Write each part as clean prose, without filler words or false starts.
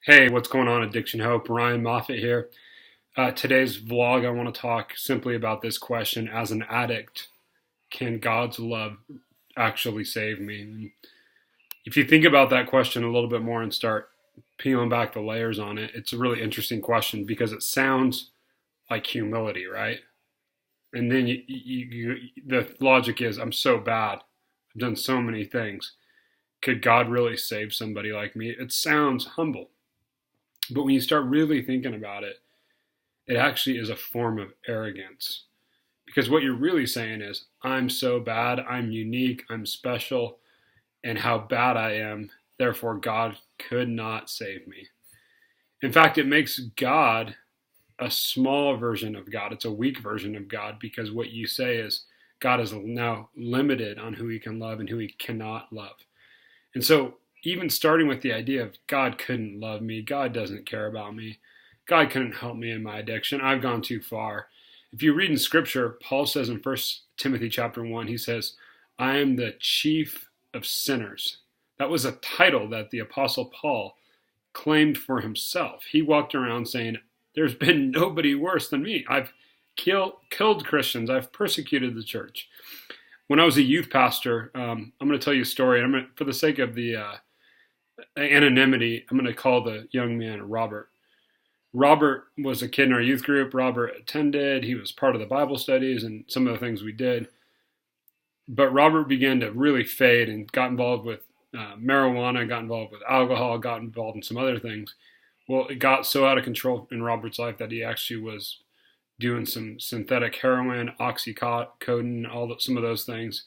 Hey, what's going on, Addiction Hope? Ryan Moffat here. Today's vlog, I want to talk simply about this question. As an addict, can God's love actually save me? And if you think about that question a little bit more and start peeling back the layers on it, it's a really interesting question because it sounds like humility, right? And then the logic is, I'm so bad. I've done so many things. Could God really save somebody like me? It sounds humble. But when you start really thinking about it, it actually is a form of arrogance. Because what you're really saying is, I'm so bad, I'm unique, I'm special, and how bad I am, therefore God could not save me. In fact, it makes God a small version of God. It's a weak version of God because what you say is God is now limited on who he can love and who he cannot love. And so, even starting with the idea of God couldn't love me, God doesn't care about me, God couldn't help me in my addiction, I've gone too far. If you read in Scripture, Paul says in 1 Timothy chapter 1, he says, I am the chief of sinners. That was a title that the Apostle Paul claimed for himself. He walked around saying, there's been nobody worse than me. I've killed Christians. I've persecuted the church. When I was a youth pastor, I'm going to tell you a story. And for the sake of the anonymity, I'm going to call the young man Robert. Robert was a kid in our youth group. Robert attended. He was part of the Bible studies and some of the things we did. But Robert began to really fade and got involved with marijuana, got involved with alcohol, got involved in some other things. Well, it got so out of control in Robert's life that he actually was doing some synthetic heroin, oxycodone, some of those things.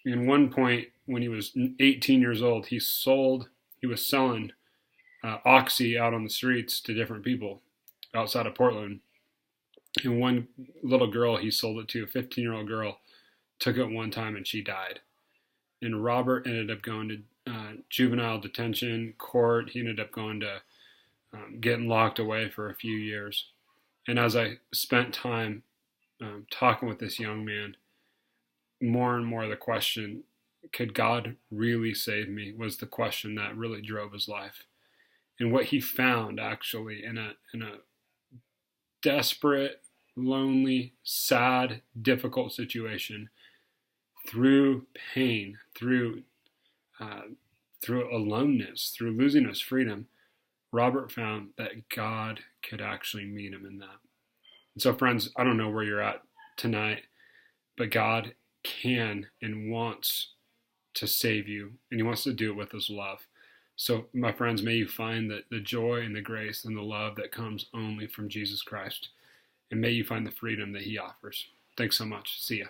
And one point, when he was 18 years old, he was selling oxy out on the streets to different people outside of Portland. And one little girl he sold it to, a 15-year-old girl, took it one time and she died. And Robert ended up going to juvenile detention, court. He ended up going to getting locked away for a few years. And as I spent time talking with this young man, more and more the question, could God really save me, was the question that really drove his life. And what he found actually in a desperate, lonely, sad, difficult situation, through pain, through aloneness, through losing his freedom, Robert found that God could actually meet him in that. And so, friends, I don't know where you're at tonight, but God can and wants to save you, and he wants to do it with his love. So, my friends, may you find the joy and the grace and the love that comes only from Jesus Christ, and may you find the freedom that he offers. Thanks so much. See ya.